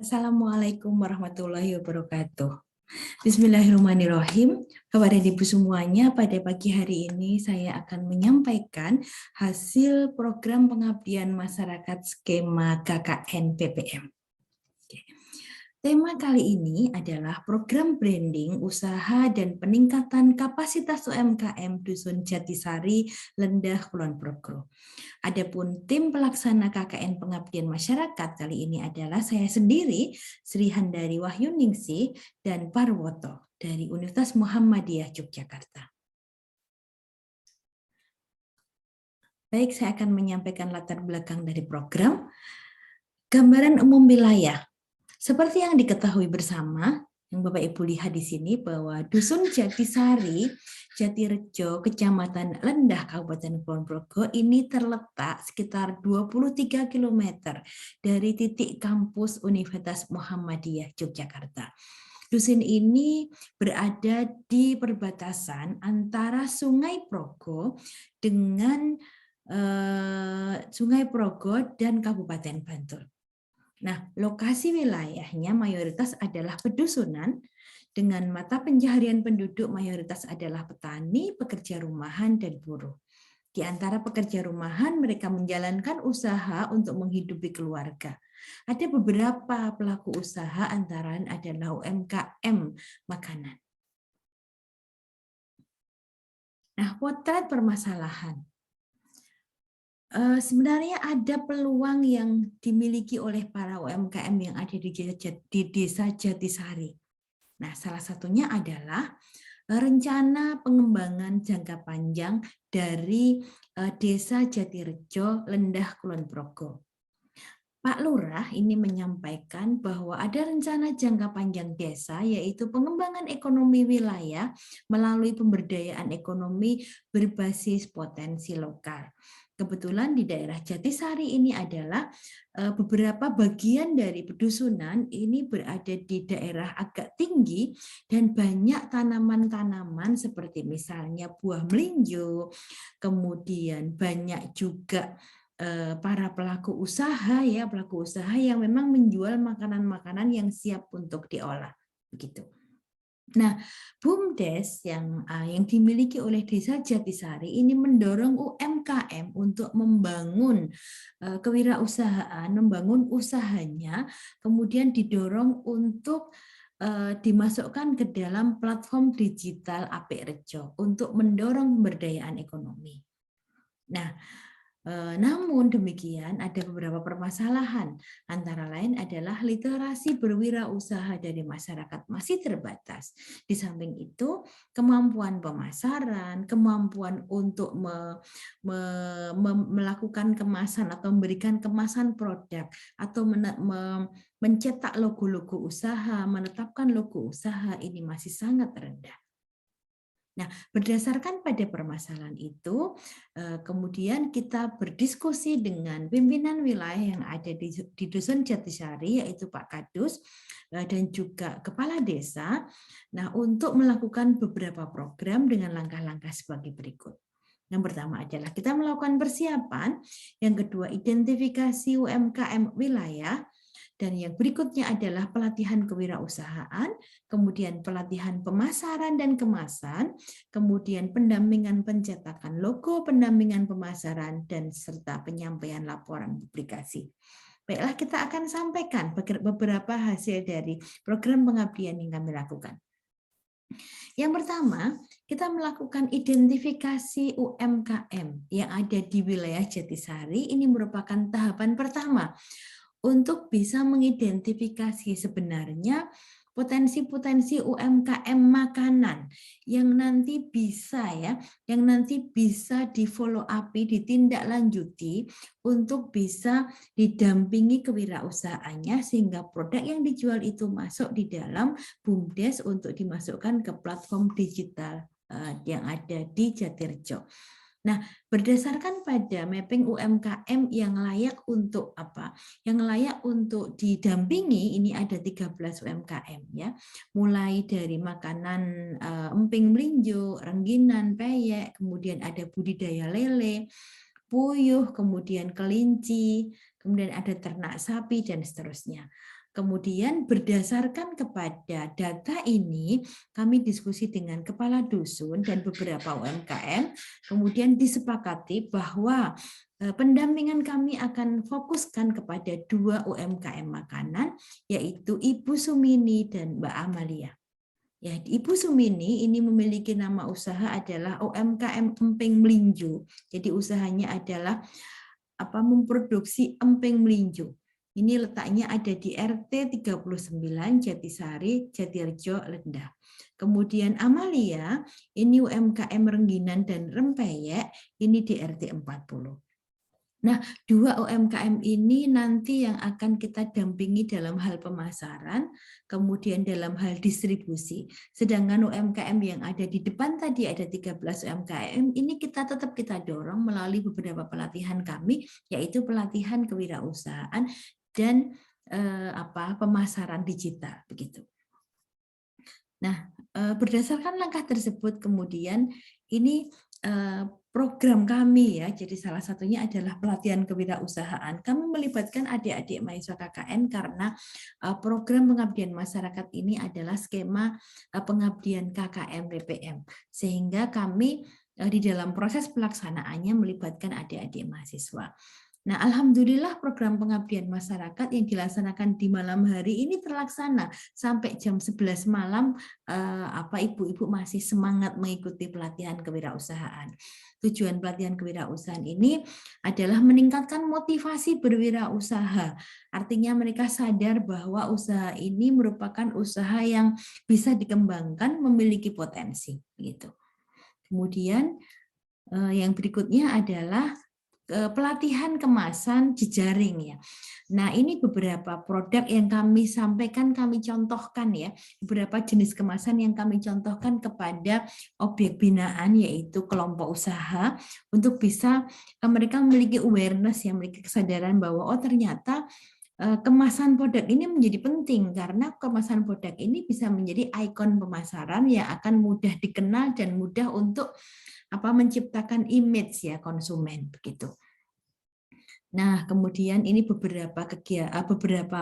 Assalamualaikum warahmatullahi wabarakatuh. Bismillahirrahmanirrahim. Kepada Ibu semuanya, pada pagi hari ini saya akan menyampaikan hasil program pengabdian masyarakat skema KKN PPM. Tema kali ini adalah program branding usaha dan peningkatan kapasitas UMKM Dusun Jatisari, Lendah, Kulon Progo. Adapun tim pelaksana KKN Pengabdian Masyarakat kali ini adalah saya sendiri, Sri Handari Wahyuningsih dan Parwoto dari Universitas Muhammadiyah Yogyakarta. Baik, saya akan menyampaikan latar belakang dari program. Gambaran umum wilayah. Seperti yang diketahui bersama, yang Bapak Ibu lihat di sini bahwa Dusun Jatisari, Jatirejo, Kecamatan Lendah, Kabupaten Kulon Progo ini terletak sekitar 23 km dari titik kampus Universitas Muhammadiyah Yogyakarta. Dusun ini berada di perbatasan antara Sungai Progo dengan Sungai Progo dan Kabupaten Bantul. Nah, lokasi wilayahnya mayoritas adalah pedusunan dengan mata pencaharian penduduk mayoritas adalah petani, pekerja rumahan, dan buruh. Di antara pekerja rumahan, mereka menjalankan usaha untuk menghidupi keluarga. Ada beberapa pelaku usaha antara lain adalah UMKM makanan. Nah, potret permasalahan. Sebenarnya ada peluang yang dimiliki oleh para UMKM yang ada di Desa Jatisari. Nah, salah satunya adalah rencana pengembangan jangka panjang dari Desa Jatirejo, Lendah, Kulon Progo. Pak Lurah ini menyampaikan bahwa ada rencana jangka panjang desa yaitu pengembangan ekonomi wilayah melalui pemberdayaan ekonomi berbasis potensi lokal. Kebetulan di daerah Jatisari ini adalah beberapa bagian dari pedusunan ini berada di daerah agak tinggi dan banyak tanaman-tanaman seperti misalnya buah melinjo, kemudian banyak juga para pelaku usaha yang memang menjual makanan-makanan yang siap untuk diolah begitu. Nah, BUMDes yang dimiliki oleh Desa Jatisari ini mendorong UMKM untuk membangun kewirausahaan, membangun usahanya, kemudian didorong untuk dimasukkan ke dalam platform digital Apik Rejo untuk mendorong pemberdayaan ekonomi. Nah, namun demikian ada beberapa permasalahan, antara lain adalah literasi berwirausaha dari masyarakat masih terbatas. Di samping itu, kemampuan pemasaran, kemampuan untuk melakukan kemasan atau memberikan kemasan produk, atau mencetak logo-logo usaha, menetapkan logo usaha ini masih sangat rendah. Nah, berdasarkan pada permasalahan itu, kemudian kita berdiskusi dengan pimpinan wilayah yang ada di Dusun Jatisari, yaitu Pak Kadus, dan juga Kepala Desa, nah untuk melakukan beberapa program dengan langkah-langkah sebagai berikut. Yang pertama adalah kita melakukan persiapan, yang kedua identifikasi UMKM wilayah, dan yang berikutnya adalah pelatihan kewirausahaan, kemudian pelatihan pemasaran dan kemasan, kemudian pendampingan pencetakan logo, pendampingan pemasaran, dan serta penyampaian laporan publikasi. Baiklah, kita akan sampaikan beberapa hasil dari program pengabdian yang kami lakukan. Yang pertama, kita melakukan identifikasi UMKM yang ada di wilayah Jatisari. Ini merupakan tahapan pertama untuk bisa mengidentifikasi sebenarnya potensi-potensi UMKM makanan yang nanti bisa di follow up, ditindaklanjuti untuk bisa didampingi kewirausahaannya sehingga produk yang dijual itu masuk di dalam BUMDes untuk dimasukkan ke platform digital yang ada di Jatirejo. Nah, berdasarkan pada mapping UMKM yang layak untuk Yang layak untuk didampingi ini ada 13 UMKM ya. Mulai dari makanan emping melinjo, rengginan, peyek, kemudian ada budidaya lele, puyuh, kemudian kelinci, kemudian ada ternak sapi dan seterusnya. Kemudian berdasarkan kepada data ini, kami diskusi dengan kepala dusun dan beberapa UMKM, kemudian disepakati bahwa pendampingan kami akan fokuskan kepada 2 UMKM makanan, yaitu Ibu Sumini dan Mbak Amalia. Ya, Ibu Sumini ini memiliki nama usaha adalah UMKM Emping Melinjo. Jadi usahanya adalah memproduksi emping melinjo. Ini letaknya ada di RT 39 Jatisari, Jatirejo, Lendah. Kemudian Amalia, ini UMKM Rengginan dan Rempeyek, ini di RT 40. Nah, 2 UMKM ini nanti yang akan kita dampingi dalam hal pemasaran, kemudian dalam hal distribusi. Sedangkan UMKM yang ada di depan tadi ada 13 UMKM, ini kita dorong melalui beberapa pelatihan kami, yaitu pelatihan kewirausahaan dan pemasaran digital begitu. Nah, berdasarkan langkah tersebut kemudian ini program kami ya, jadi salah satunya adalah pelatihan kewirausahaan. Kami melibatkan adik-adik mahasiswa KKN karena program pengabdian masyarakat ini adalah skema pengabdian KKN PPM. Sehingga kami di dalam proses pelaksanaannya melibatkan adik-adik mahasiswa. Nah, alhamdulillah program pengabdian masyarakat yang dilaksanakan di malam hari ini terlaksana sampai jam 11 malam. Ibu-ibu masih semangat mengikuti pelatihan kewirausahaan. Tujuan pelatihan kewirausahaan ini adalah meningkatkan motivasi berwirausaha. Artinya mereka sadar bahwa usaha ini merupakan usaha yang bisa dikembangkan, memiliki potensi. Gitu. Kemudian yang berikutnya adalah pelatihan kemasan jejaring ya. Nah, ini beberapa produk yang kami sampaikan, kami contohkan ya, beberapa jenis kemasan yang kami contohkan kepada objek binaan yaitu kelompok usaha untuk bisa mereka memiliki awareness ya, memiliki kesadaran bahwa oh ternyata kemasan produk ini menjadi penting karena kemasan produk ini bisa menjadi ikon pemasaran yang akan mudah dikenal dan mudah untuk menciptakan image ya konsumen begitu. Nah, kemudian ini beberapa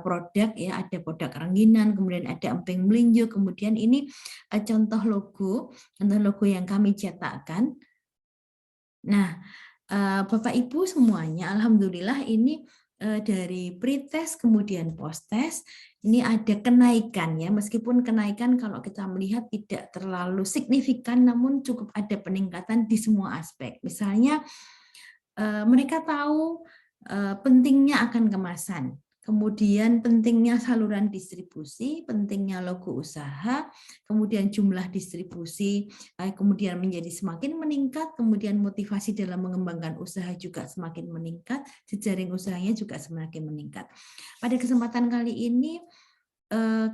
produk ya, ada produk rengginan, kemudian ada emping melinjo, kemudian ini contoh logo yang kami cetakkan. Nah, Bapak Ibu semuanya, alhamdulillah ini dari pre-test kemudian post-test ini ada kenaikan ya, meskipun kenaikan kalau kita melihat tidak terlalu signifikan, namun cukup ada peningkatan di semua aspek. Misalnya mereka tahu pentingnya akan kemasan, kemudian pentingnya saluran distribusi, pentingnya logo usaha, kemudian jumlah distribusi, kemudian menjadi semakin meningkat, kemudian motivasi dalam mengembangkan usaha juga semakin meningkat, jejaring usahanya juga semakin meningkat. Pada kesempatan kali ini,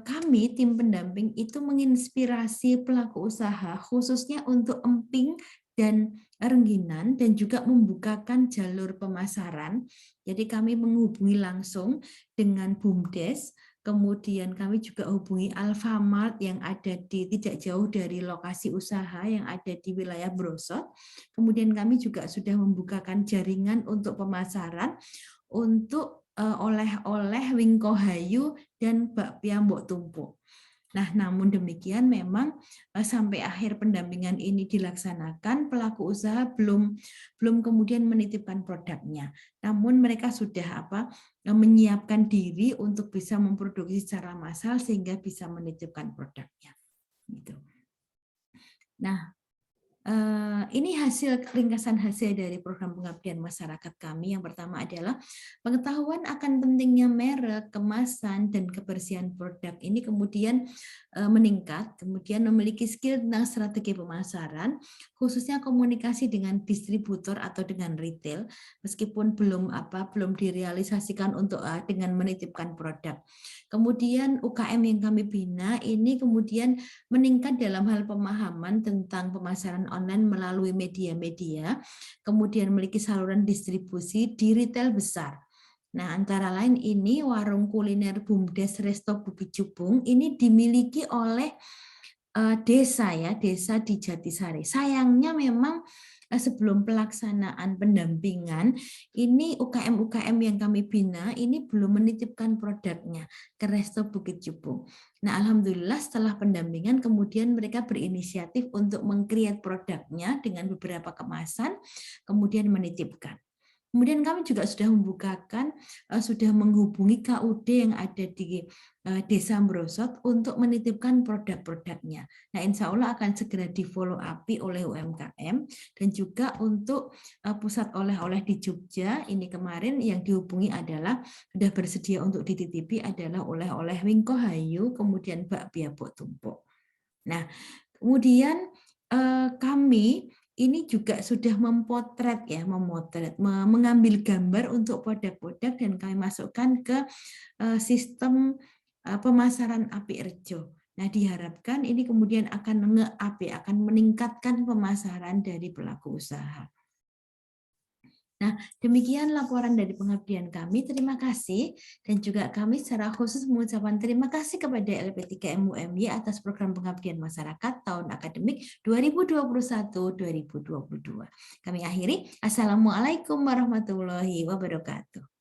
kami tim pendamping itu menginspirasi pelaku usaha khususnya untuk emping dan rengginan dan juga membukakan jalur pemasaran. Jadi kami menghubungi langsung dengan BUMDes, kemudian kami juga hubungi Alfamart yang ada di tidak jauh dari lokasi usaha yang ada di wilayah Brosot. Kemudian kami juga sudah membukakan jaringan untuk pemasaran untuk oleh-oleh Wingkohayu dan bakpia Mbok Tumpuk. Nah, namun demikian memang sampai akhir pendampingan ini dilaksanakan, pelaku usaha belum kemudian menitipkan produknya. Namun mereka sudah menyiapkan diri untuk bisa memproduksi secara massal sehingga bisa menitipkan produknya. Gitu. Nah, ini ringkasan hasil dari program pengabdian masyarakat kami. Yang pertama adalah pengetahuan akan pentingnya merek, kemasan, dan kebersihan produk ini kemudian meningkat, kemudian memiliki skill tentang strategi pemasaran, khususnya komunikasi dengan distributor atau dengan retail, meskipun belum direalisasikan untuk dengan menitipkan produk. Kemudian UKM yang kami bina ini kemudian meningkat dalam hal pemahaman tentang pemasaran online melalui media-media, kemudian memiliki saluran distribusi di retail besar. Nah, antara lain ini warung kuliner BUMDes Resto Bukit Jubung ini dimiliki oleh desa di Jatisari. Sayangnya memang sebelum pelaksanaan pendampingan, ini UKM-UKM yang kami bina ini belum menitipkan produknya ke Resto Bukit Jubung. Nah, alhamdulillah setelah pendampingan kemudian mereka berinisiatif untuk meng-create produknya dengan beberapa kemasan, kemudian menitipkan. Kemudian kami juga sudah membukakan, sudah menghubungi KUD yang ada di Desa Mbrosot untuk menitipkan produk-produknya. Nah, insya Allah akan segera di-follow up oleh UMKM dan juga untuk pusat oleh-oleh di Jogja. Ini kemarin yang dihubungi adalah sudah bersedia untuk dititipi adalah oleh-oleh Wingko Hayu, kemudian bakpia Bok Tumpuk. Nah, kemudian kami ini juga sudah memotret ya, mengambil gambar untuk produk-produk dan kami masukkan ke sistem pemasaran API Rejo. Nah, diharapkan ini kemudian akan akan meningkatkan pemasaran dari pelaku usaha. Nah, demikian laporan dari pengabdian kami. Terima kasih. Dan juga kami secara khusus mengucapkan terima kasih kepada LP3 MUMY atas program pengabdian masyarakat tahun akademik 2021-2022. Kami akhiri. Assalamualaikum warahmatullahi wabarakatuh.